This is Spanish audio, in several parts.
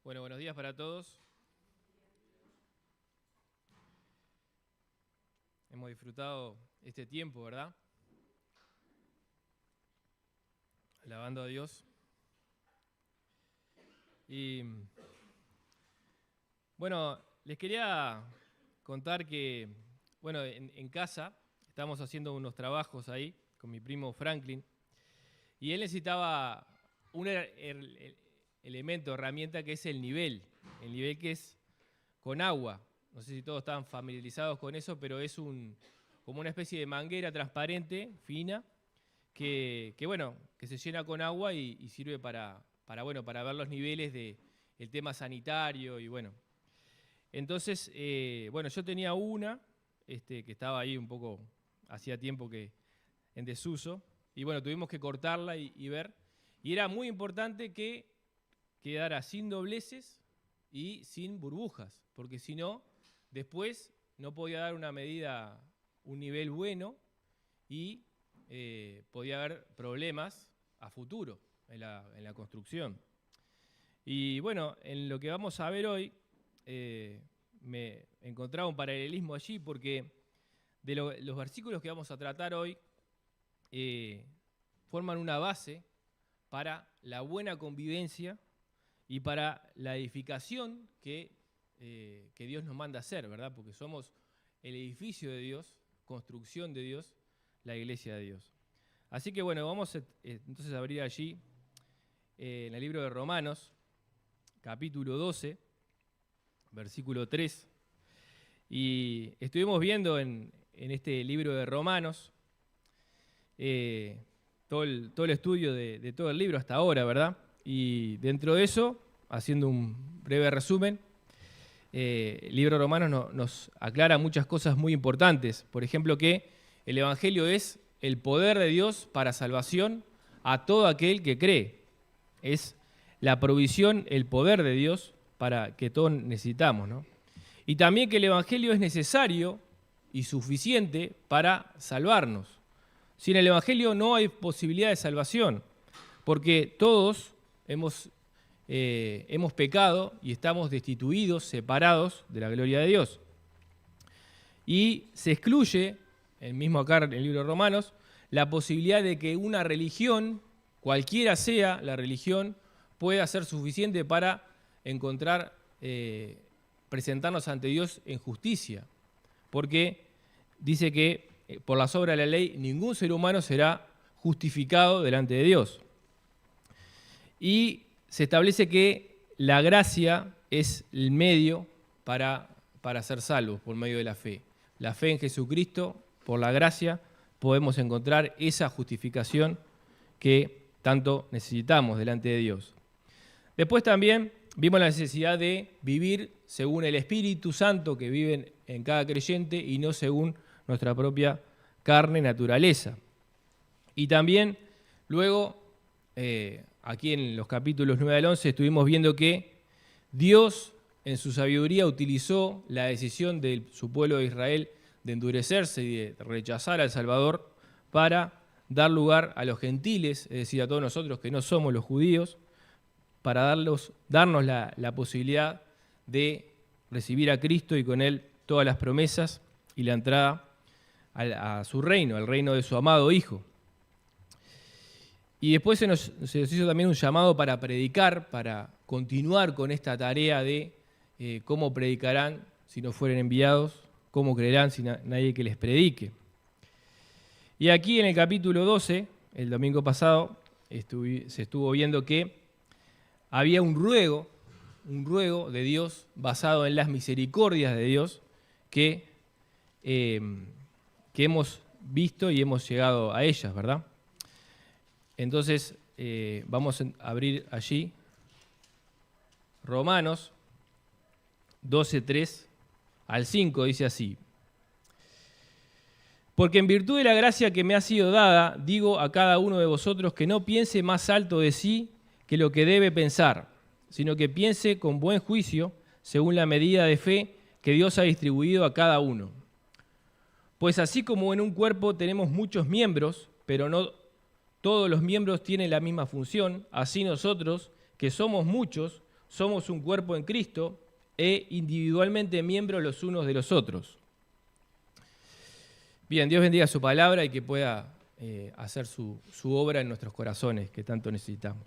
Bueno, buenos días para todos. Hemos disfrutado este tiempo, ¿verdad? Alabando a Dios. Y bueno, les quería contar que, bueno, en casa estamos haciendo unos trabajos ahí con mi primo Franklin y él necesitaba un elemento, herramienta que es el nivel que es con agua. No sé si todos están familiarizados con eso, pero es como una especie de manguera transparente, fina, que se llena con agua y sirve para ver los niveles del tema sanitario y bueno. Entonces, yo tenía una que estaba ahí un poco, hacía tiempo que en desuso, y bueno, tuvimos que cortarla y ver. Y era muy importante que quedara sin dobleces y sin burbujas, porque si no, después no podía dar una medida, un nivel bueno y podía haber problemas a futuro en la construcción. Y bueno, en lo que vamos a ver hoy, me encontraba un paralelismo allí porque los versículos que vamos a tratar hoy forman una base para la buena convivencia y para la edificación que Dios nos manda a hacer, ¿verdad? Porque somos el edificio de Dios, construcción de Dios, la iglesia de Dios. Así que bueno, vamos entonces a abrir allí en el libro de Romanos, capítulo 12, versículo 3. Y estuvimos viendo en este libro de Romanos todo el estudio de todo el libro hasta ahora, ¿verdad? Y dentro de eso, haciendo un breve resumen, el libro de Romanos nos aclara muchas cosas muy importantes. Por ejemplo, que el Evangelio es el poder de Dios para salvación a todo aquel que cree. Es la provisión, el poder de Dios para que todos necesitamos, ¿no? Y también que el Evangelio es necesario y suficiente para salvarnos. Sin el Evangelio no hay posibilidad de salvación, porque todos hemos pecado y estamos destituidos, separados de la gloria de Dios. Y se excluye, mismo acá en el libro de Romanos, la posibilidad de que una religión, cualquiera sea la religión, pueda ser suficiente para encontrar, presentarnos ante Dios en justicia. Porque dice que por las obras de la ley ningún ser humano será justificado delante de Dios. Y se establece que la gracia es el medio para ser salvos por medio de la fe. La fe en Jesucristo, por la gracia, podemos encontrar esa justificación que tanto necesitamos delante de Dios. Después también vimos la necesidad de vivir según el Espíritu Santo que vive en cada creyente y no según nuestra propia carne, naturaleza. Y también luego, aquí en los capítulos 9 al 11, estuvimos viendo que Dios en su sabiduría utilizó la decisión de su pueblo de Israel de endurecerse y de rechazar al Salvador para dar lugar a los gentiles, es decir, a todos nosotros que no somos los judíos, para darnos la posibilidad de recibir a Cristo y con Él todas las promesas y la entrada a su reino, al reino de su amado Hijo. Y después se nos hizo también un llamado para predicar, para continuar con esta tarea de cómo predicarán si no fueren enviados, cómo creerán sin nadie que les predique. Y aquí en el capítulo 12, el domingo pasado, se estuvo viendo que había un ruego de Dios basado en las misericordias de Dios que hemos visto y hemos llegado a ellas, ¿verdad? Entonces, vamos a abrir allí Romanos 12, 3 al 5, dice así. Porque en virtud de la gracia que me ha sido dada, digo a cada uno de vosotros que no piense más alto de sí que lo que debe pensar, sino que piense con buen juicio, según la medida de fe que Dios ha distribuido a cada uno. Pues así como en un cuerpo tenemos muchos miembros, pero no todos los miembros tienen la misma función, así nosotros, que somos muchos, somos un cuerpo en Cristo e individualmente miembros los unos de los otros. Bien, Dios bendiga su palabra y que pueda hacer su obra en nuestros corazones, que tanto necesitamos.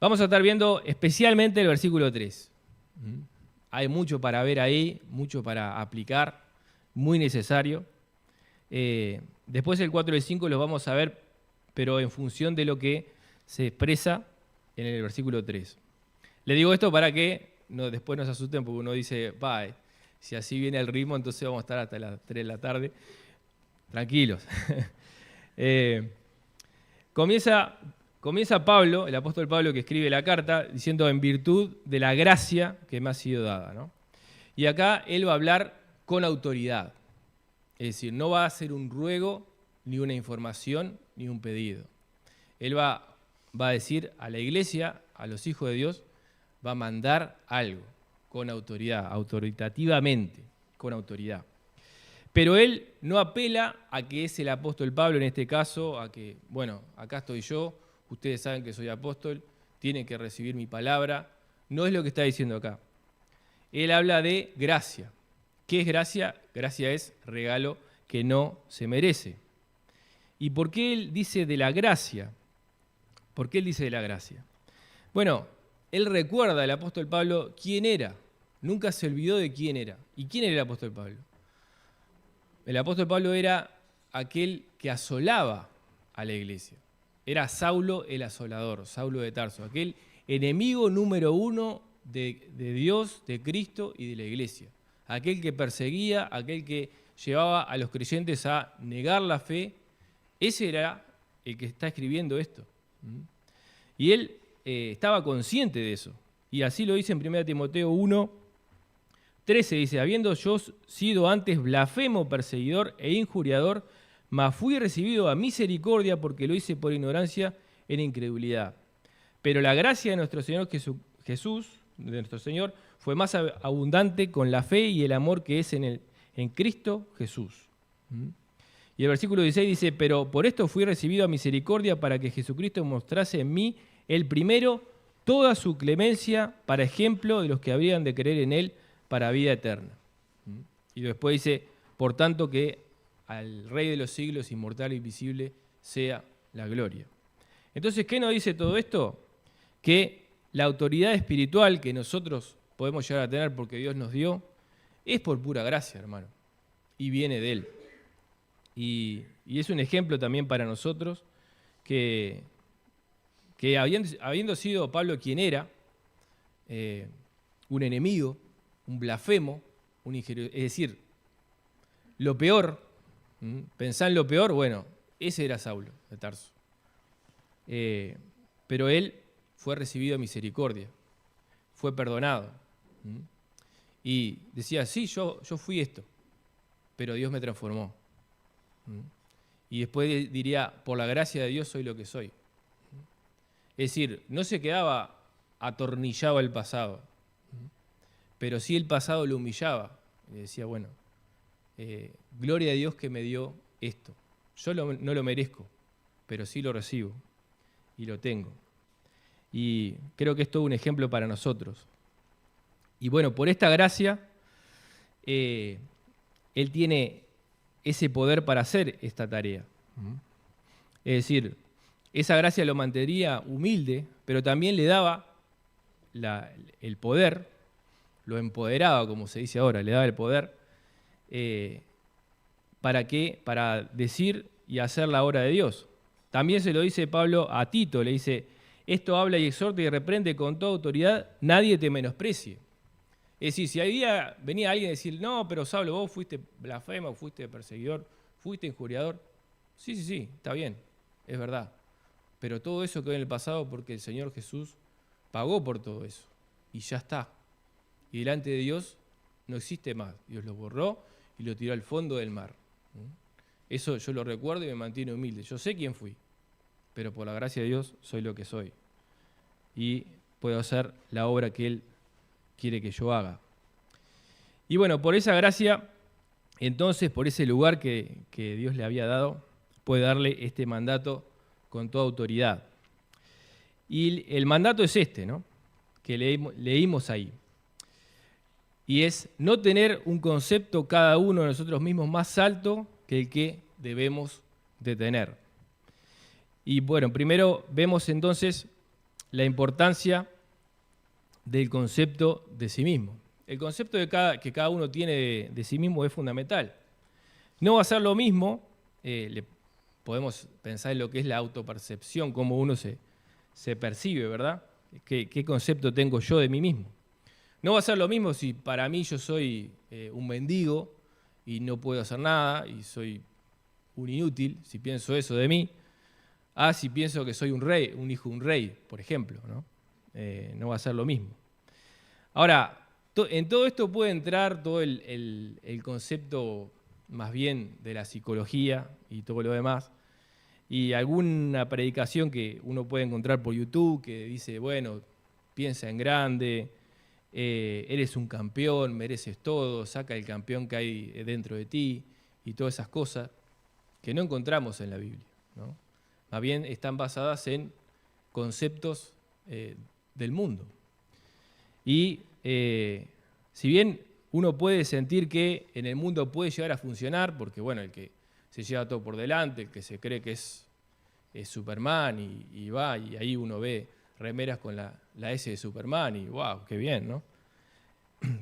Vamos a estar viendo especialmente el versículo 3. Hay mucho para ver ahí, mucho para aplicar, muy necesario. Después el 4 y el 5 los vamos a ver, pero en función de lo que se expresa en el versículo 3. Le digo esto para que después no se asusten, porque uno dice, si así viene el ritmo, entonces vamos a estar hasta las 3 de la tarde. Tranquilos. Comienza Pablo, el apóstol Pablo, que escribe la carta, diciendo en virtud de la gracia que me ha sido dada, ¿no? Y acá él va a hablar con autoridad. Es decir, no va a hacer un ruego, ni una información, ni un pedido. Él va a decir a la iglesia, a los hijos de Dios, va a mandar algo con autoridad, autoritativamente, con autoridad. Pero él no apela a que es el apóstol Pablo en este caso, a que, bueno, acá estoy yo, ustedes saben que soy apóstol, tienen que recibir mi palabra. No es lo que está diciendo acá. Él habla de gracia. ¿Qué es gracia? Gracia es regalo que no se merece. ¿Y por qué él dice de la gracia? ¿Por qué él dice de la gracia? Bueno, él recuerda al apóstol Pablo quién era. Nunca se olvidó de quién era. ¿Y quién era el apóstol Pablo? El apóstol Pablo era aquel que asolaba a la iglesia. Era Saulo el asolador, Saulo de Tarso, aquel enemigo número 1 de Dios, de Cristo y de la iglesia. Aquel que perseguía, aquel que llevaba a los creyentes a negar la fe. Ese era el que está escribiendo esto. Y él estaba consciente de eso. Y así lo dice en 1 Timoteo 1, 13, dice, habiendo yo sido antes blasfemo, perseguidor e injuriador, mas fui recibido a misericordia porque lo hice por ignorancia en incredulidad. Pero la gracia de nuestro Señor Jesús, de nuestro Señor, fue más abundante con la fe y el amor que es en Cristo Jesús. Y el versículo 16 dice, pero por esto fui recibido a misericordia para que Jesucristo mostrase en mí el primero toda su clemencia para ejemplo de los que habrían de creer en él para vida eterna. Y después dice, por tanto que al Rey de los siglos, inmortal e invisible, sea la gloria. Entonces, ¿qué nos dice todo esto? Que la autoridad espiritual que nosotros podemos llegar a tener porque Dios nos dio, es por pura gracia, hermano, y viene de Él. Y es un ejemplo también para nosotros que habiendo sido Pablo quien era, un enemigo, un blasfemo, un ingenuo, es decir, lo peor, pensá en lo peor, bueno, ese era Saulo de Tarso. Pero él fue recibido a misericordia, fue perdonado. Y decía, sí, yo fui esto, pero Dios me transformó. Y después diría, por la gracia de Dios soy lo que soy. Es decir, no se quedaba atornillado al pasado, pero sí el pasado lo humillaba. Le decía, bueno, gloria a Dios que me dio esto. Yo no lo merezco, pero sí lo recibo y lo tengo. Y creo que es todo un ejemplo para nosotros. Y bueno, por esta gracia, Él tiene ese poder para hacer esta tarea. Es decir, esa gracia lo mantendría humilde, pero también le daba el poder, lo empoderaba, como se dice ahora, le daba el poder, ¿para qué? Para decir y hacer la obra de Dios. También se lo dice Pablo a Tito, le dice, esto habla y exhorta y reprende con toda autoridad, nadie te menosprecie. Es decir, si venía alguien a decir, no, pero Saulo, vos fuiste blasfemo, fuiste perseguidor, fuiste injuriador. Sí, está bien, es verdad. Pero todo eso quedó en el pasado porque el Señor Jesús pagó por todo eso. Y ya está. Y delante de Dios no existe más. Dios lo borró y lo tiró al fondo del mar. Eso yo lo recuerdo y me mantiene humilde. Yo sé quién fui, pero por la gracia de Dios soy lo que soy. Y puedo hacer la obra que Él quiere que yo haga. Y bueno, por esa gracia, entonces, por ese lugar que Dios le había dado, puede darle este mandato con toda autoridad. Y el mandato es este, ¿no? que leímos ahí. Y es no tener un concepto cada uno de nosotros mismos más alto que el que debemos de tener. Y bueno, primero vemos entonces la importancia del concepto de sí mismo. El concepto que cada uno tiene de sí mismo es fundamental. No va a ser lo mismo, podemos pensar en lo que es la autopercepción, cómo uno se percibe, ¿verdad? ¿Qué concepto tengo yo de mí mismo? No va a ser lo mismo si para mí yo soy un mendigo y no puedo hacer nada y soy un inútil, si pienso eso de mí, si pienso que soy un rey, un hijo de un rey, por ejemplo, ¿no? No va a ser lo mismo. Ahora, en todo esto puede entrar todo el concepto más bien de la psicología y todo lo demás, y alguna predicación que uno puede encontrar por YouTube que dice, bueno, piensa en grande, eres un campeón, mereces todo, saca el campeón que hay dentro de ti y todas esas cosas que no encontramos en la Biblia, ¿no? Más bien están basadas en conceptos del mundo. Y si bien uno puede sentir que en el mundo puede llegar a funcionar, porque bueno, el que se lleva todo por delante, el que se cree que es Superman y va, y ahí uno ve remeras con la S de Superman y wow, qué bien, ¿no?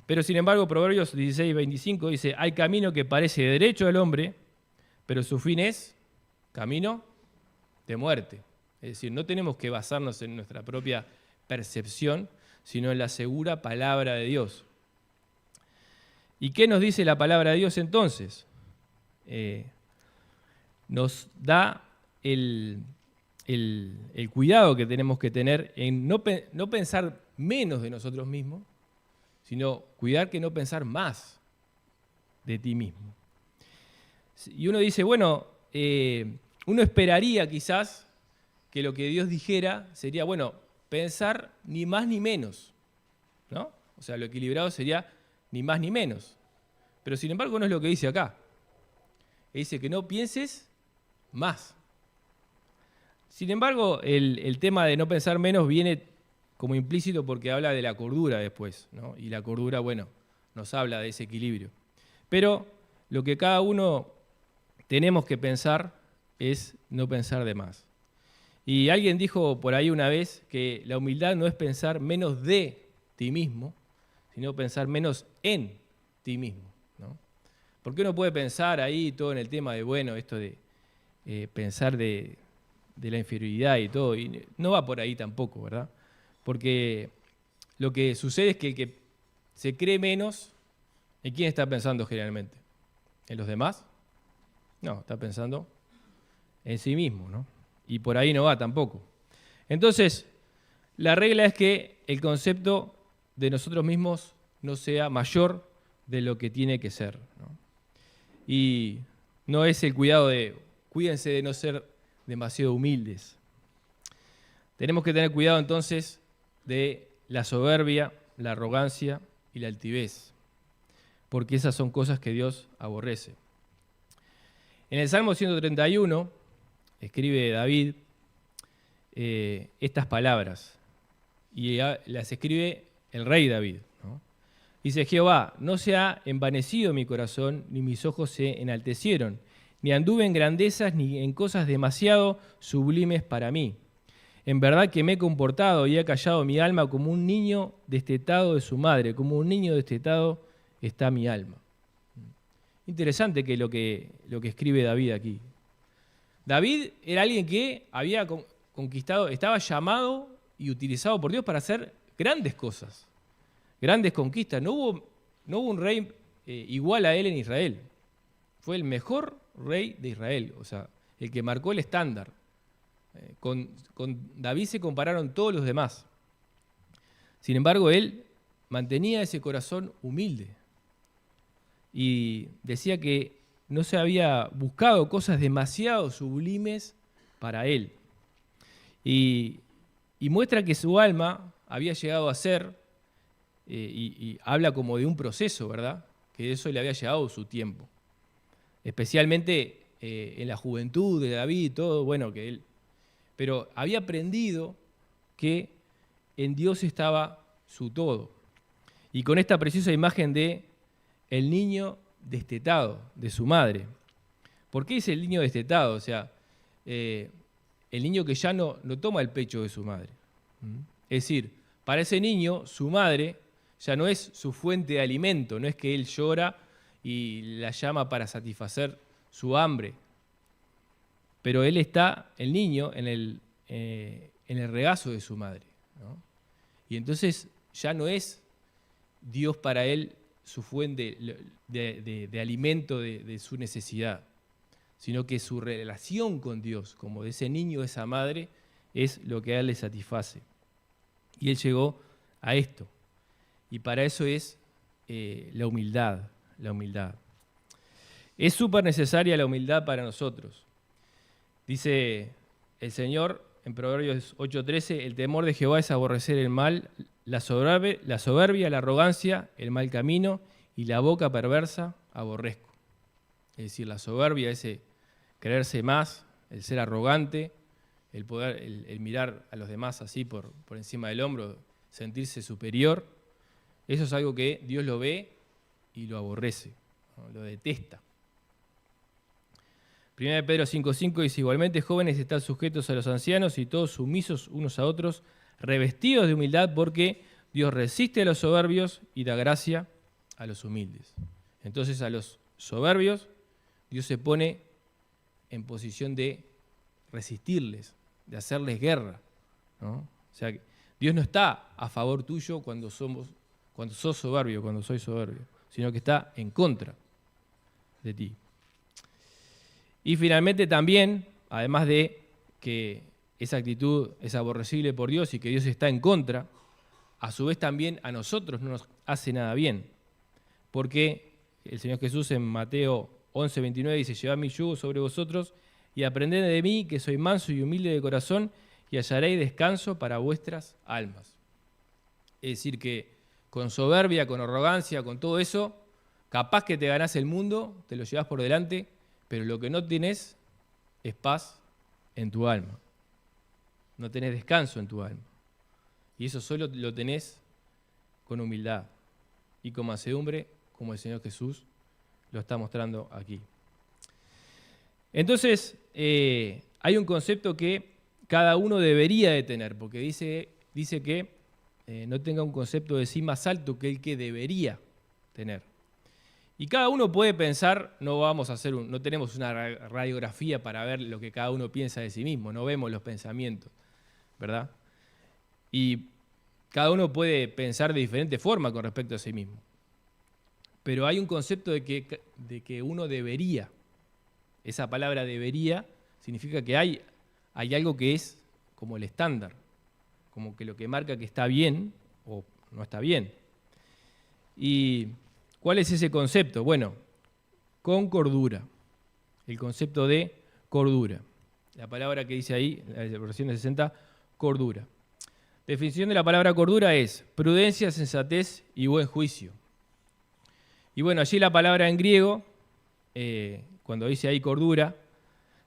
Pero sin embargo, Proverbios 16:25 dice, hay camino que parece derecho al hombre, pero su fin es camino de muerte. Es decir, no tenemos que basarnos en nuestra propia percepción, sino en la segura palabra de Dios. ¿Y qué nos dice la palabra de Dios entonces? Nos da el cuidado que tenemos que tener en no pensar menos de nosotros mismos, sino cuidar que no pensar más de ti mismo. Y uno dice, bueno, uno esperaría quizás que lo que Dios dijera sería, bueno, pensar ni más ni menos, ¿no? O sea, lo equilibrado sería ni más ni menos. Pero sin embargo no es lo que dice acá. Dice que no pienses más. Sin embargo, el tema de no pensar menos viene como implícito porque habla de la cordura después, ¿no? Y la cordura, bueno, nos habla de ese equilibrio. Pero lo que cada uno tenemos que pensar es no pensar de más. Y alguien dijo por ahí una vez que la humildad no es pensar menos de ti mismo, sino pensar menos en ti mismo, ¿no? Porque uno puede pensar ahí todo en el tema de, bueno, esto de pensar de la inferioridad y todo, y no va por ahí tampoco, ¿verdad? Porque lo que sucede es que el que se cree menos, ¿en quién está pensando generalmente? ¿En los demás? No, está pensando en sí mismo, ¿no? Y por ahí no va tampoco. Entonces, la regla es que el concepto de nosotros mismos no sea mayor de lo que tiene que ser, ¿no? Y no es el cuidado de, cuídense de no ser demasiado humildes. Tenemos que tener cuidado entonces de la soberbia, la arrogancia y la altivez, porque esas son cosas que Dios aborrece. En el Salmo 131 escribe David estas palabras, y las escribe el rey David, ¿no? Dice, Jehová, no se ha envanecido mi corazón, ni mis ojos se enaltecieron, ni anduve en grandezas, ni en cosas demasiado sublimes para mí. En verdad que me he comportado y he callado mi alma como un niño destetado de su madre, como un niño destetado está mi alma. Interesante que lo que escribe David aquí. David era alguien que había conquistado, estaba llamado y utilizado por Dios para hacer grandes cosas, grandes conquistas. No hubo un rey igual a él en Israel. Fue el mejor rey de Israel, o sea, el que marcó el estándar. Con David se compararon todos los demás. Sin embargo, él mantenía ese corazón humilde y decía que no se había buscado cosas demasiado sublimes para él. Y muestra que su alma había llegado a ser, y habla como de un proceso, ¿verdad? Que eso le había llevado su tiempo. Especialmente en la juventud de David y todo, bueno, que él... Pero había aprendido que en Dios estaba su todo. Y con esta preciosa imagen de el niño destetado de su madre. ¿Por qué dice el niño destetado? O sea, el niño que ya no toma el pecho de su madre. Es decir, para ese niño, su madre ya no es su fuente de alimento, no es que él llora y la llama para satisfacer su hambre. Pero él está, el niño, en el regazo de su madre, ¿no? Y entonces ya no es Dios para él su fuente de alimento de su necesidad, sino que su relación con Dios, como de ese niño, de esa madre, es lo que a él le satisface. Y él llegó a esto. Y para eso es la humildad, la humildad. Es súper necesaria la humildad para nosotros. Dice el Señor en Proverbios 8:13, el temor de Jehová es aborrecer el mal, la soberbia, la arrogancia, el mal camino y la boca perversa aborrezco. Es decir, la soberbia, ese creerse más, el ser arrogante, el poder, el mirar a los demás así por encima del hombro, sentirse superior, eso es algo que Dios lo ve y lo aborrece, ¿no? Lo detesta. 1 Pedro 5:5 dice, igualmente jóvenes están sujetos a los ancianos y todos sumisos unos a otros, revestidos de humildad porque Dios resiste a los soberbios y da gracia a los humildes. Entonces a los soberbios Dios se pone en posición de resistirles, de hacerles guerra, ¿no? O sea, Dios no está a favor tuyo cuando sos soberbio, cuando soy soberbio, sino que está en contra de ti. Y finalmente también, además de que esa actitud es aborrecible por Dios y que Dios está en contra, a su vez también a nosotros no nos hace nada bien. Porque el Señor Jesús en Mateo 11:29 dice, llevad mi yugo sobre vosotros y aprended de mí que soy manso y humilde de corazón y hallaréis descanso para vuestras almas. Es decir que con soberbia, con arrogancia, con todo eso, capaz que te ganás el mundo, te lo llevas por delante, pero lo que no tenés es paz en tu alma. No tenés descanso en tu alma. Y eso solo lo tenés con humildad y con mansedumbre, como el Señor Jesús lo está mostrando aquí. Entonces, hay un concepto que cada uno debería de tener, porque dice que no tenga un concepto de sí más alto que el que debería tener. Y cada uno puede pensar, no tenemos una radiografía para ver lo que cada uno piensa de sí mismo, no vemos los pensamientos, ¿verdad? Y cada uno puede pensar de diferente forma con respecto a sí mismo. Pero hay un concepto de que uno debería. Esa palabra debería significa que hay algo que es como el estándar, como que lo que marca que está bien o no está bien. ¿Y cuál es ese concepto? Bueno, con cordura. El concepto de cordura. La palabra que dice ahí, la versión de 60, cordura. Definición de la palabra cordura es prudencia, sensatez y buen juicio. Y bueno, allí la palabra en griego, cuando dice ahí cordura,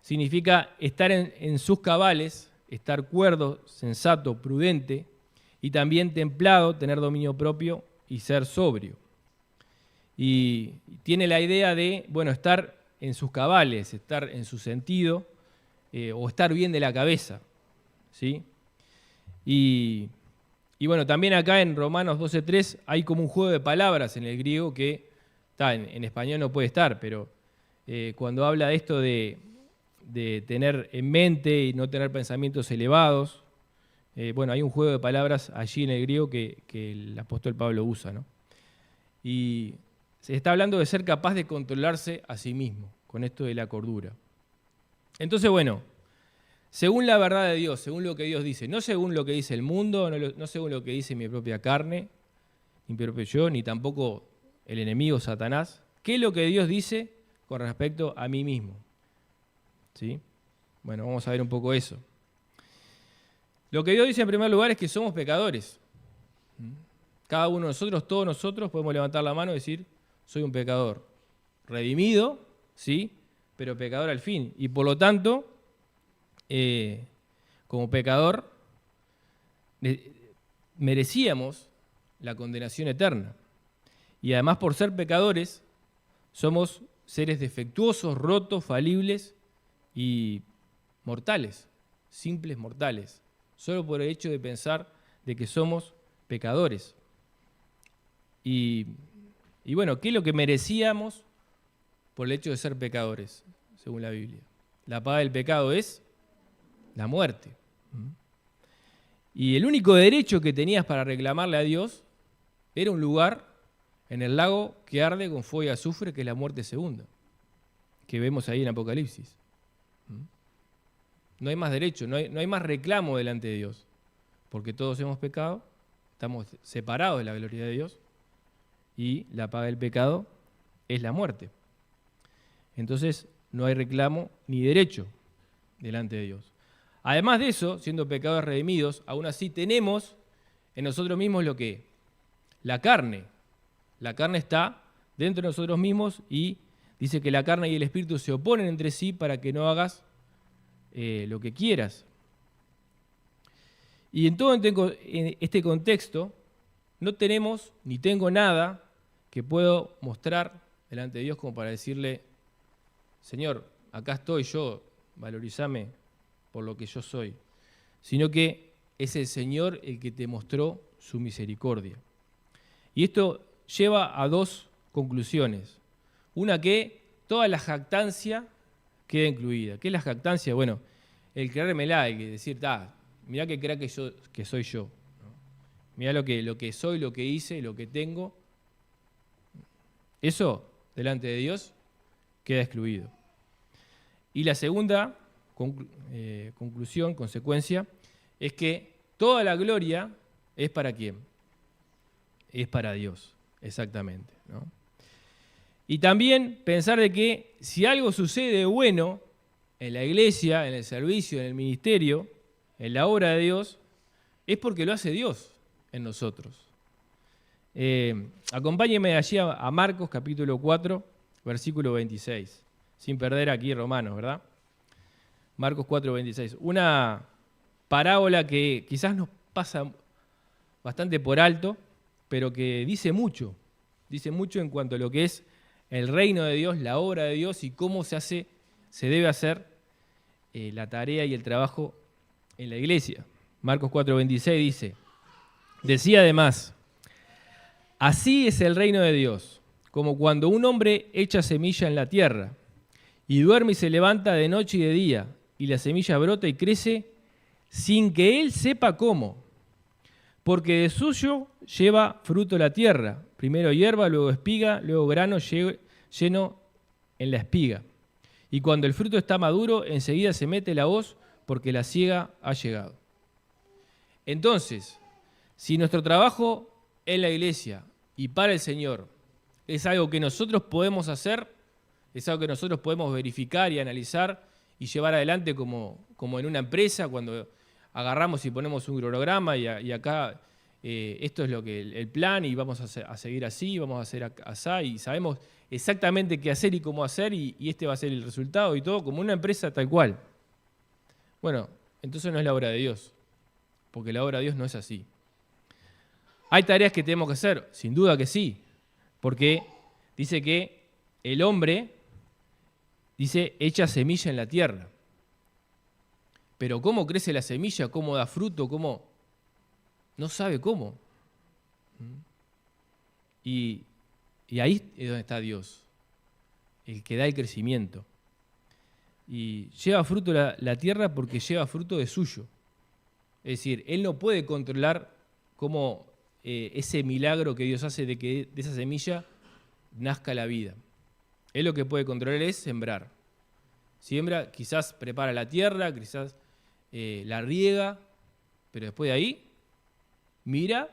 significa estar en sus cabales, estar cuerdo, sensato, prudente, y también templado, tener dominio propio y ser sobrio. Y tiene la idea de, bueno, estar en sus cabales, estar en su sentido, o estar bien de la cabeza, ¿sí? Y bueno, también acá en Romanos 12:3 hay como un juego de palabras en el griego que en español no puede estar, pero cuando habla de esto de tener en mente y no tener pensamientos elevados, bueno, hay un juego de palabras allí en el griego que el apóstol Pablo usa, ¿no? Y se está hablando de ser capaz de controlarse a sí mismo, con esto de la cordura. Entonces, bueno, según la verdad de Dios, según lo que Dios dice, no según lo que dice el mundo, no según lo que dice mi propia carne, mi propio yo, ni tampoco el enemigo Satanás, ¿qué es lo que Dios dice con respecto a mí mismo? ¿Sí? Bueno, vamos a ver un poco eso. Lo que Dios dice en primer lugar es que somos pecadores. Cada uno de nosotros, todos nosotros, podemos levantar la mano y decir, soy un pecador. Redimido, sí, pero pecador al fin. Y por lo tanto, como pecador, merecíamos la condenación eterna. Y además, por ser pecadores, somos seres defectuosos, rotos, falibles y mortales, simples mortales, solo por el hecho de pensar de que somos pecadores. Y bueno, ¿qué es lo que merecíamos por el hecho de ser pecadores, según la Biblia? La paga del pecado es la muerte. Y el único derecho que tenías para reclamarle a Dios era un lugar en el lago que arde con fuego y azufre, que es la muerte segunda, que vemos ahí en Apocalipsis. No hay más derecho, no hay más reclamo delante de Dios, porque todos hemos pecado, estamos separados de la gloria de Dios, y la paga del pecado es la muerte. Entonces no hay reclamo ni derecho delante de Dios. Además de eso, siendo pecadores redimidos, aún así tenemos en nosotros mismos lo que la carne. La carne está dentro de nosotros mismos y dice que la carne y el espíritu se oponen entre sí para que no hagas lo que quieras. Y en todo este contexto no tenemos ni tengo nada que puedo mostrar delante de Dios como para decirle: Señor, acá estoy yo, valorizame por lo que yo soy, sino que es el Señor el que te mostró su misericordia. Y esto lleva a dos conclusiones. Una, que toda la jactancia queda incluida. ¿Qué es la jactancia? Bueno, el creérmela, el decir, mirá que crea que soy yo. Mirá lo que soy, lo que hice, lo que tengo. Eso, delante de Dios, queda excluido. Y la segunda conclusión, consecuencia, es que toda la gloria es para ¿quién? Es para Dios, exactamente, ¿no? Y también pensar de que si algo sucede bueno en la iglesia, en el servicio, en el ministerio, en la obra de Dios, es porque lo hace Dios en nosotros. Acompáñenme allí a Marcos capítulo 4, versículo 26, sin perder aquí Romanos, ¿verdad? Marcos 4, 26. Una parábola que quizás nos pasa bastante por alto, pero que dice mucho en cuanto a lo que es el reino de Dios, la obra de Dios y cómo se debe hacer la tarea y el trabajo en la iglesia. Marcos 4, 26 dice, decía además, así es el reino de Dios, como cuando un hombre echa semilla en la tierra, y duerme y se levanta de noche y de día, y la semilla brota y crece sin que él sepa cómo, porque de suyo lleva fruto la tierra, primero hierba, luego espiga, luego grano lleno en la espiga. Y cuando el fruto está maduro, enseguida se mete la hoz, porque la siega ha llegado. Entonces, si nuestro trabajo en la iglesia y para el Señor es algo que nosotros podemos hacer, es algo que nosotros podemos verificar y analizar y llevar adelante como en una empresa, cuando agarramos y ponemos un cronograma y acá esto es lo que el plan y vamos a seguir así, vamos a hacer así y sabemos exactamente qué hacer y cómo hacer y este va a ser el resultado y todo, como una empresa tal cual. Bueno, entonces no es la obra de Dios, porque la obra de Dios no es así. ¿Hay tareas que tenemos que hacer? Sin duda que sí, porque dice que el hombre, dice, echa semilla en la tierra. Pero ¿cómo crece la semilla? ¿Cómo da fruto? ¿Cómo? No sabe cómo. Y ahí es donde está Dios, el que da el crecimiento. Y lleva fruto la tierra porque lleva fruto de suyo. Es decir, Él no puede controlar cómo ese milagro que Dios hace de que de esa semilla nazca la vida. Él lo que puede controlar es sembrar. Siembra, quizás prepara la tierra, quizás la riega, pero después de ahí mira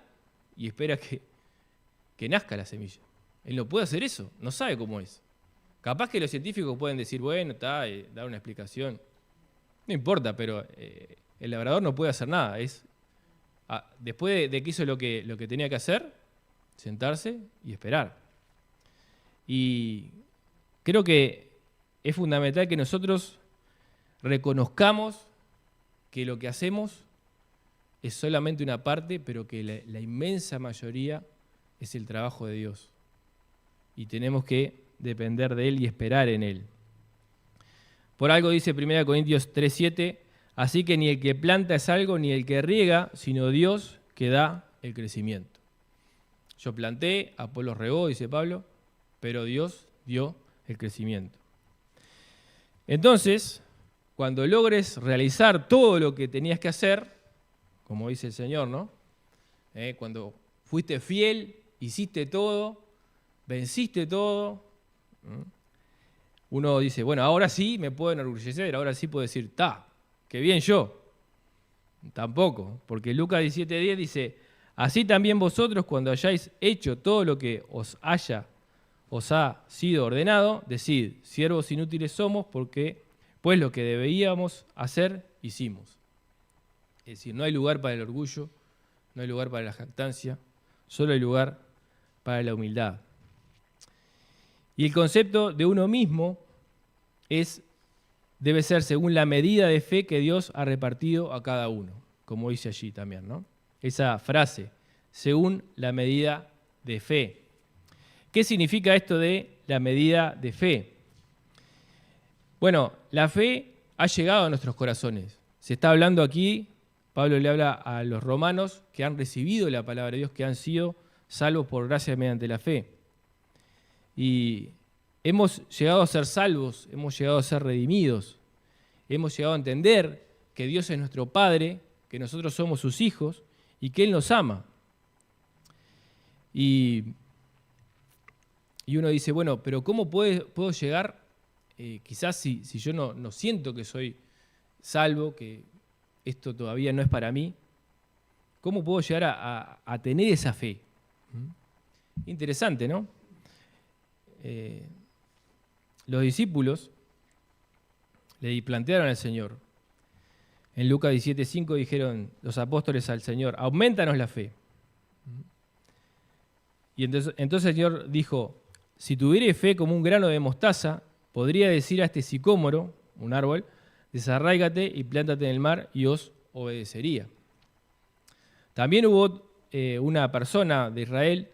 y espera que nazca la semilla. Él no puede hacer eso, no sabe cómo es. Capaz que los científicos pueden decir, bueno, dar una explicación. No importa, pero el labrador no puede hacer nada. Después de que hizo lo que tenía que hacer, sentarse y esperar. Y creo que es fundamental que nosotros reconozcamos que lo que hacemos es solamente una parte, pero que la inmensa mayoría es el trabajo de Dios. Y tenemos que depender de Él y esperar en Él. Por algo dice 1 Corintios 3:7, así que ni el que planta es algo, ni el que riega, sino Dios que da el crecimiento. Yo planté, Apolo regó, dice Pablo, pero Dios dio el crecimiento. Entonces, cuando logres realizar todo lo que tenías que hacer, como dice el Señor, ¿no? Cuando fuiste fiel, hiciste todo, venciste todo, uno dice, bueno, ahora sí me puedo enorgullecer, ahora sí puedo decir, qué bien yo. Tampoco, porque Lucas 17:10 dice, así también vosotros cuando hayáis hecho todo lo que os ha sido ordenado, decid, siervos inútiles somos, pues lo que debíamos hacer, hicimos. Es decir, no hay lugar para el orgullo, no hay lugar para la jactancia, solo hay lugar para la humildad. Y el concepto de uno mismo debe ser según la medida de fe que Dios ha repartido a cada uno, como dice allí también, ¿no? Esa frase, según la medida de fe. ¿Qué significa esto de la medida de fe? Bueno, la fe ha llegado a nuestros corazones. Se está hablando aquí, Pablo le habla a los romanos que han recibido la palabra de Dios, que han sido salvos por gracia mediante la fe. Y hemos llegado a ser salvos, hemos llegado a ser redimidos, hemos llegado a entender que Dios es nuestro Padre, que nosotros somos sus hijos y que Él nos ama. Y uno dice, bueno, pero ¿cómo puedo llegar, quizás si yo no siento que soy salvo, que esto todavía no es para mí, ¿cómo puedo llegar a tener esa fe? Interesante, ¿no? Los discípulos le plantearon al Señor. En Lucas 17:5 dijeron los apóstoles al Señor, aumentanos la fe. Y entonces el Señor dijo, si tuvierais fe como un grano de mostaza, podría decir a este sicómoro, un árbol, desarráigate y plántate en el mar y os obedecería. También hubo una persona de Israel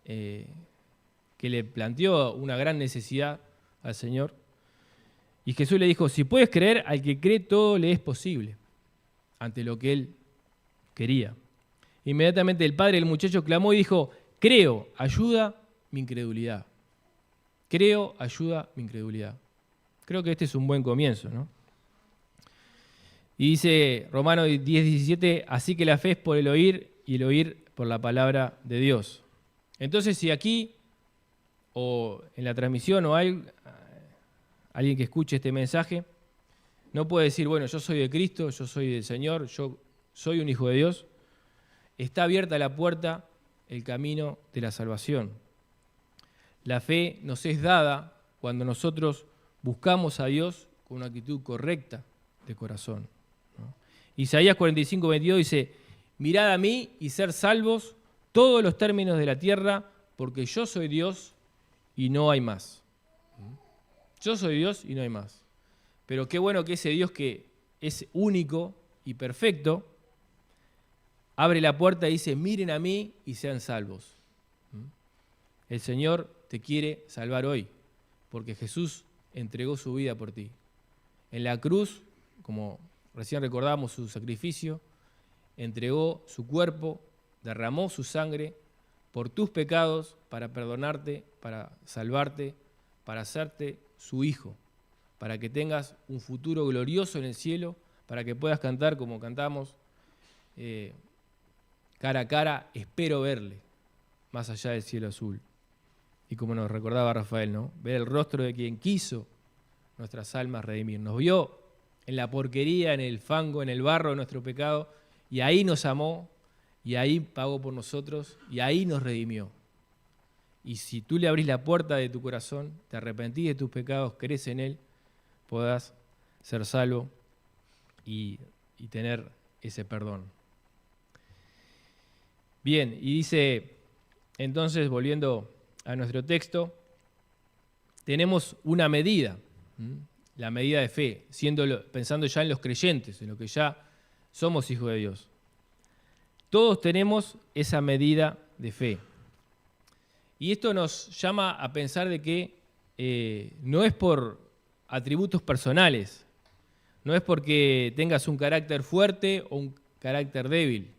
que le planteó una gran necesidad al Señor. Y Jesús le dijo, si puedes creer, al que cree todo le es posible, ante lo que él quería. Inmediatamente el padre del muchacho clamó y dijo, creo, ayuda mi incredulidad. Creo, ayuda mi incredulidad. Creo que este es un buen comienzo, ¿no? Y dice Romanos 10:17, así que la fe es por el oír y el oír por la palabra de Dios. Entonces, si aquí o en la transmisión o hay alguien que escuche este mensaje, no puede decir, bueno, yo soy de Cristo, yo soy del Señor, yo soy un hijo de Dios. Está abierta la puerta, el camino de la salvación. La fe nos es dada cuando nosotros buscamos a Dios con una actitud correcta de corazón, ¿no? Isaías 45:22 dice, mirad a mí y ser salvos todos los términos de la tierra, porque yo soy Dios y no hay más. Yo soy Dios y no hay más. Pero qué bueno que ese Dios que es único y perfecto, abre la puerta y dice, miren a mí y sean salvos. El Señor te quiere salvar hoy, porque Jesús entregó su vida por ti. En la cruz, como recién recordamos su sacrificio, entregó su cuerpo, derramó su sangre por tus pecados para perdonarte, para salvarte, para hacerte su hijo, para que tengas un futuro glorioso en el cielo, para que puedas cantar como cantamos, cara a cara, espero verle, más allá del cielo azul. Y como nos recordaba Rafael, ¿no? Ver el rostro de quien quiso nuestras almas redimir. Nos vio en la porquería, en el fango, en el barro de nuestro pecado, y ahí nos amó, y ahí pagó por nosotros, y ahí nos redimió. Y si tú le abrís la puerta de tu corazón, te arrepentís de tus pecados, crees en Él, podrás ser salvo y tener ese perdón. Bien, y dice, entonces, volviendo a nuestro texto, tenemos una medida, la medida de fe, pensando ya en los creyentes, en lo que ya somos hijos de Dios. Todos tenemos esa medida de fe. Y esto nos llama a pensar de que no es por atributos personales, no es porque tengas un carácter fuerte o un carácter débil,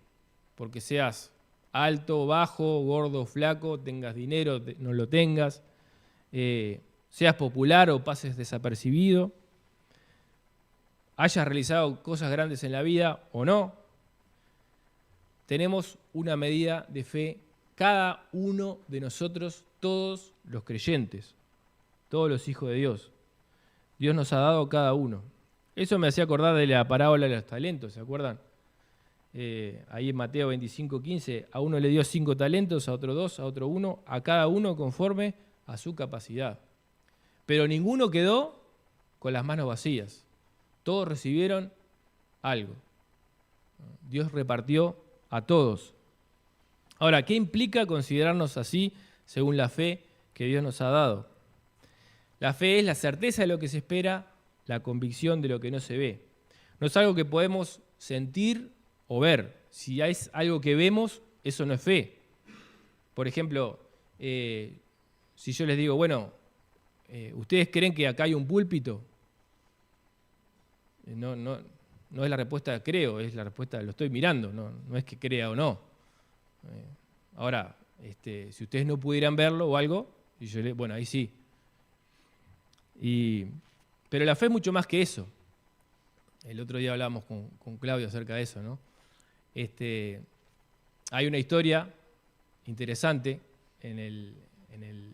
porque seas alto, bajo, gordo, flaco, tengas dinero, no lo tengas, seas popular o pases desapercibido, hayas realizado cosas grandes en la vida o no. Tenemos una medida de fe cada uno de nosotros, todos los creyentes, todos los hijos de Dios. Dios nos ha dado cada uno. Eso me hacía acordar de la parábola de los talentos, ¿se acuerdan? Ahí en Mateo 25:15, a uno le dio 5 talentos, a otro 2, a otro 1, a cada uno conforme a su capacidad. Pero ninguno quedó con las manos vacías. Todos recibieron algo. Dios repartió a todos. Ahora, ¿qué implica considerarnos así según la fe que Dios nos ha dado? La fe es la certeza de lo que se espera, la convicción de lo que no se ve. No es algo que podemos sentir o ver. Si es algo que vemos, eso no es fe. Por ejemplo, si yo les digo, bueno, ¿ustedes creen que acá hay un púlpito? No es la respuesta creo, es la respuesta lo estoy mirando, no es que crea o no. Ahora, si ustedes no pudieran verlo o algo, y bueno, ahí sí. Pero la fe es mucho más que eso. El otro día hablábamos con Claudio acerca de eso, ¿no? Hay una historia interesante en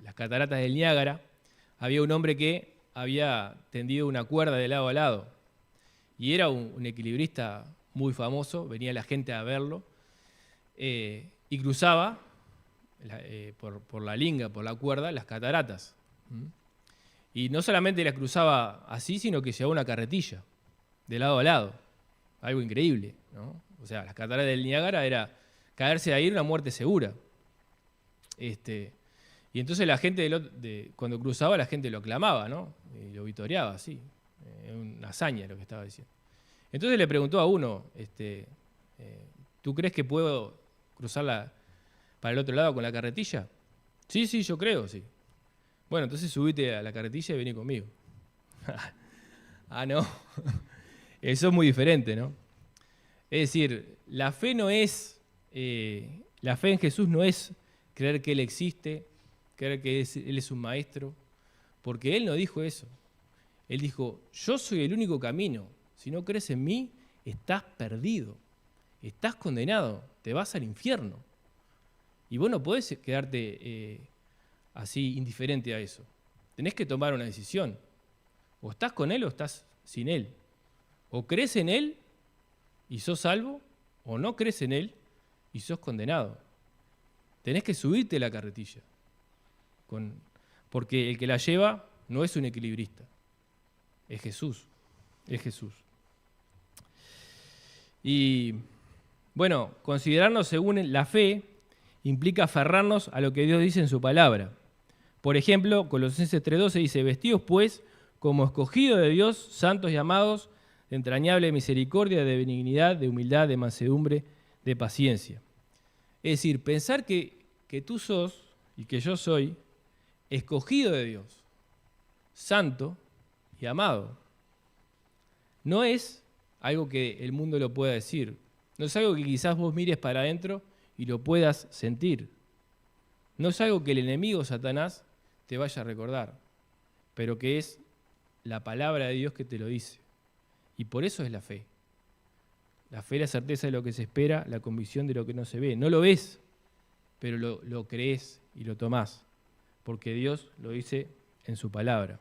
las cataratas del Niágara. Había un hombre que había tendido una cuerda de lado a lado y era un equilibrista muy famoso, venía la gente a verlo y cruzaba por la linga, por la cuerda, las cataratas. Y no solamente las cruzaba así, sino que llevaba una carretilla de lado a lado. Algo increíble, ¿no? O sea, las cataratas del Niágara era caerse ahí era una muerte segura. Y entonces la gente, cuando cruzaba, la gente lo aclamaba, ¿no? Y lo vitoreaba, así. Una hazaña lo que estaba diciendo. Entonces le preguntó a uno, ¿tú crees que puedo cruzarla para el otro lado con la carretilla? Sí, yo creo, sí. Bueno, entonces subite a la carretilla y vení conmigo. Ah, no. Eso es muy diferente, ¿no? Es decir, la fe en Jesús no es creer que Él existe, creer que Él es un maestro, porque Él no dijo eso. Él dijo, yo soy el único camino. Si no crees en mí, estás perdido, estás condenado, te vas al infierno. Y vos no podés quedarte así indiferente a eso. Tenés que tomar una decisión. O estás con Él o estás sin Él. O crees en Él y sos salvo, o no crees en Él y sos condenado. Tenés que subirte la carretilla. Porque el que la lleva no es un equilibrista. Es Jesús. Es Jesús. Y bueno, considerarnos según la fe implica aferrarnos a lo que Dios dice en su palabra. Por ejemplo, Colosenses 3:12 dice, vestidos pues como escogidos de Dios, santos y amados, de entrañable misericordia, de benignidad, de humildad, de mansedumbre, de paciencia. Es decir, pensar que tú sos y que yo soy escogido de Dios, santo y amado. No es algo que el mundo lo pueda decir. No es algo que quizás vos mires para adentro y lo puedas sentir. No es algo que el enemigo, Satanás, te vaya a recordar, pero que es la palabra de Dios que te lo dice. Y por eso es la fe. La fe es la certeza de lo que se espera, la convicción de lo que no se ve. No lo ves, pero lo crees y lo tomás, porque Dios lo dice en su palabra.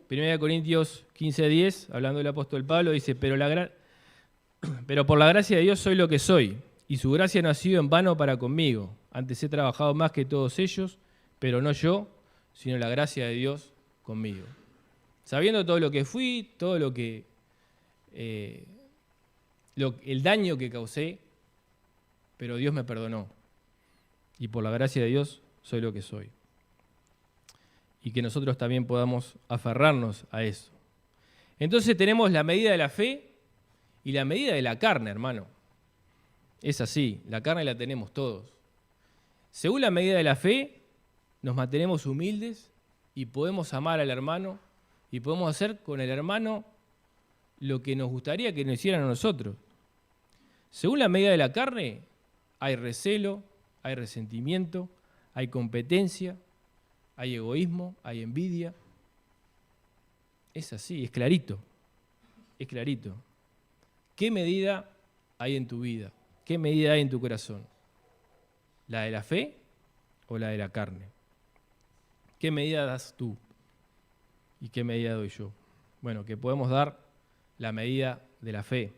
1 Corintios 15:10, hablando del apóstol Pablo, dice, pero por la gracia de Dios soy lo que soy, y su gracia no ha sido en vano para conmigo. Antes he trabajado más que todos ellos, pero no yo, sino la gracia de Dios conmigo. Sabiendo todo lo que fui, todo lo que el daño que causé, pero Dios me perdonó. Y por la gracia de Dios soy lo que soy. Y que nosotros también podamos aferrarnos a eso. Entonces tenemos la medida de la fe y la medida de la carne, hermano. Es así, la carne la tenemos todos. Según la medida de la fe, nos mantenemos humildes y podemos amar al hermano y podemos hacer con el hermano lo que nos gustaría que nos hicieran a nosotros. Según la medida de la carne, hay recelo, hay resentimiento, hay competencia, hay egoísmo, hay envidia. Es así, es clarito, es clarito. ¿Qué medida hay en tu vida? ¿Qué medida hay en tu corazón? ¿La de la fe o la de la carne? ¿Qué medida das tú? ¿Y qué medida doy yo? Bueno, que podemos dar la medida de la fe.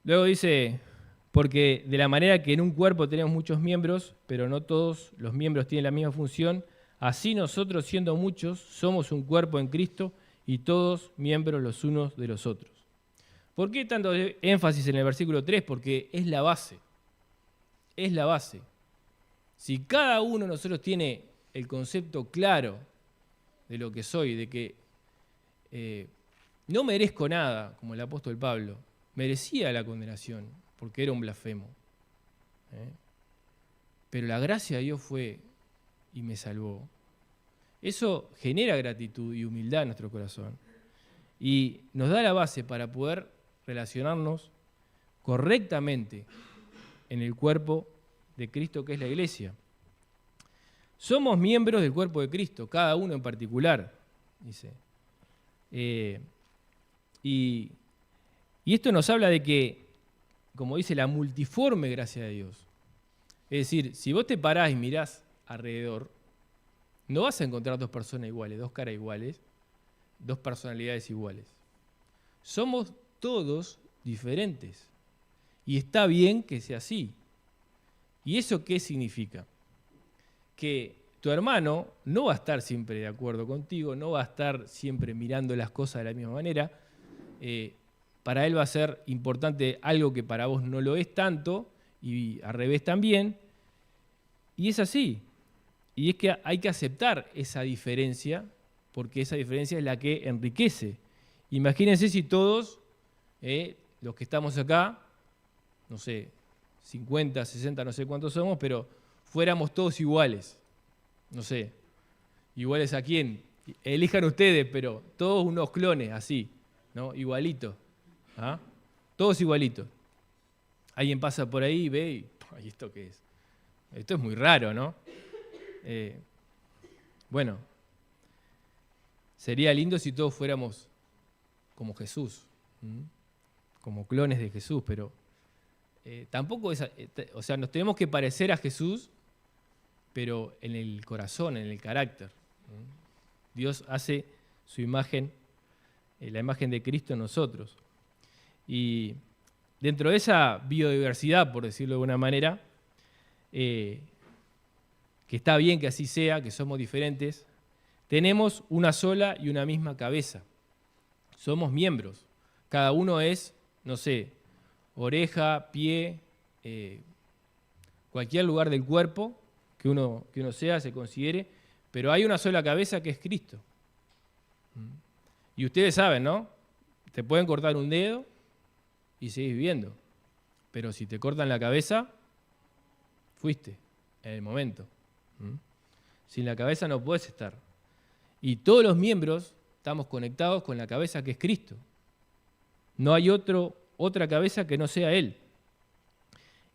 Luego dice, porque de la manera que en un cuerpo tenemos muchos miembros, pero no todos los miembros tienen la misma función, así nosotros, siendo muchos, somos un cuerpo en Cristo y todos miembros los unos de los otros. ¿Por qué tanto énfasis en el versículo 3? Porque es la base. Es la base. Si cada uno de nosotros tiene el concepto claro de lo que soy, de que no merezco nada, como el apóstol Pablo, merecía la condenación, porque era un blasfemo. Pero la gracia de Dios fue y me salvó. Eso genera gratitud y humildad en nuestro corazón. Y nos da la base para poder relacionarnos correctamente en el cuerpo de Cristo, que es la iglesia. Somos miembros del cuerpo de Cristo, cada uno en particular, dice. Y esto nos habla de que, como dice, la multiforme gracia de Dios. Es decir, si vos te parás y mirás alrededor, no vas a encontrar dos personas iguales, dos caras iguales, dos personalidades iguales. Somos todos diferentes. Y está bien que sea así. ¿Y eso qué significa? Que tu hermano no va a estar siempre de acuerdo contigo, no va a estar siempre mirando las cosas de la misma manera. Para él va a ser importante algo que para vos no lo es tanto, y al revés también. Y es así. Y es que hay que aceptar esa diferencia, porque esa diferencia es la que enriquece. Imagínense si todos, los que estamos acá, no sé, 50, 60, no sé cuántos somos, pero fuéramos todos iguales. No sé, iguales a quién, elijan ustedes, pero todos unos clones así, ¿no? Igualitos. ¿Ah? Todos igualitos. Alguien pasa por ahí y ve y ¿esto qué es? Esto es muy raro, ¿no? Bueno, sería lindo si todos fuéramos como Jesús, como clones de Jesús, pero tampoco es, o sea, nos tenemos que parecer a Jesús, pero en el corazón, en el carácter. Dios hace su imagen, la imagen de Cristo en nosotros. Y dentro de esa biodiversidad, por decirlo de alguna manera, que está bien que así sea, que somos diferentes, tenemos una sola y una misma cabeza. Somos miembros. Cada uno es, no sé, oreja, pie, cualquier lugar del cuerpo que uno sea, se considere, pero hay una sola cabeza que es Cristo. Y ustedes saben, ¿no? Te pueden cortar un dedo y seguís viviendo, pero si te cortan la cabeza, fuiste en el momento. Sin la cabeza no podés estar. Y todos los miembros estamos conectados con la cabeza que es Cristo. No hay otra cabeza que no sea Él.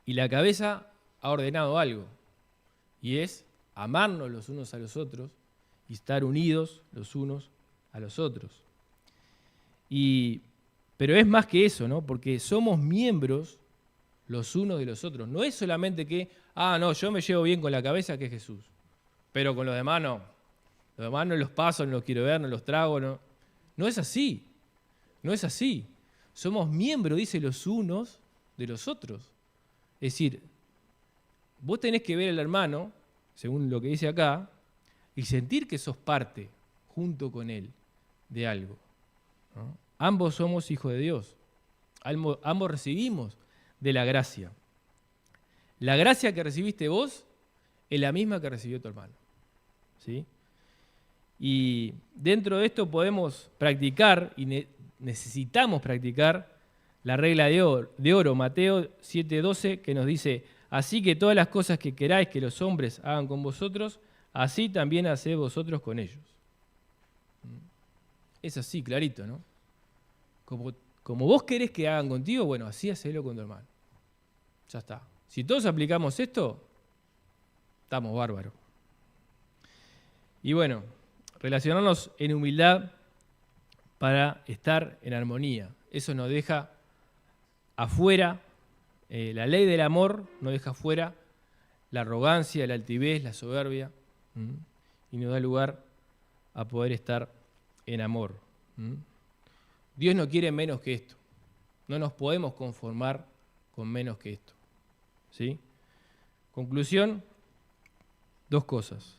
Y la cabeza ha ordenado algo, y es amarnos los unos a los otros y estar unidos los unos a los otros. Pero es más que eso, ¿no? Porque somos miembros los unos de los otros. No es solamente que, no, yo me llevo bien con la cabeza que es Jesús, pero con los demás no. Los demás no los paso, no los quiero ver, no los trago, no. No es así. No es así. Somos miembros, dice, los unos de los otros. Es decir, vos tenés que ver al hermano, según lo que dice acá, y sentir que sos parte, junto con él, de algo, ¿no? Ambos somos hijos de Dios. Ambos recibimos de la gracia. La gracia que recibiste vos es la misma que recibió tu hermano. ¿Sí? Y dentro de esto podemos practicar, y necesitamos practicar, la regla de oro, Mateo 7:12, que nos dice, así que todas las cosas que queráis que los hombres hagan con vosotros, así también haced vosotros con ellos. Es así, clarito, ¿no? Como vos querés que hagan contigo, bueno, así hacelo con tu hermano. Ya está. Si todos aplicamos esto, estamos bárbaros. Y bueno, relacionarnos en humildad para estar en armonía. Eso nos deja afuera, la ley del amor nos deja afuera la arrogancia, la altivez, la soberbia, y nos da lugar a poder estar en amor. Dios no quiere menos que esto. No nos podemos conformar con menos que esto. ¿Sí? Conclusión, 2 cosas.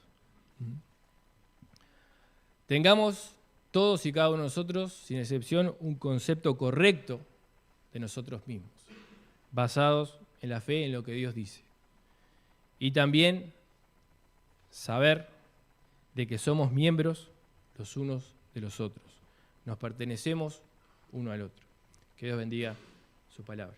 Tengamos todos y cada uno de nosotros, sin excepción, un concepto correcto de nosotros mismos, basados en la fe en lo que Dios dice. Y también saber de que somos miembros los unos de los otros. Nos pertenecemos uno al otro. Que Dios bendiga su palabra.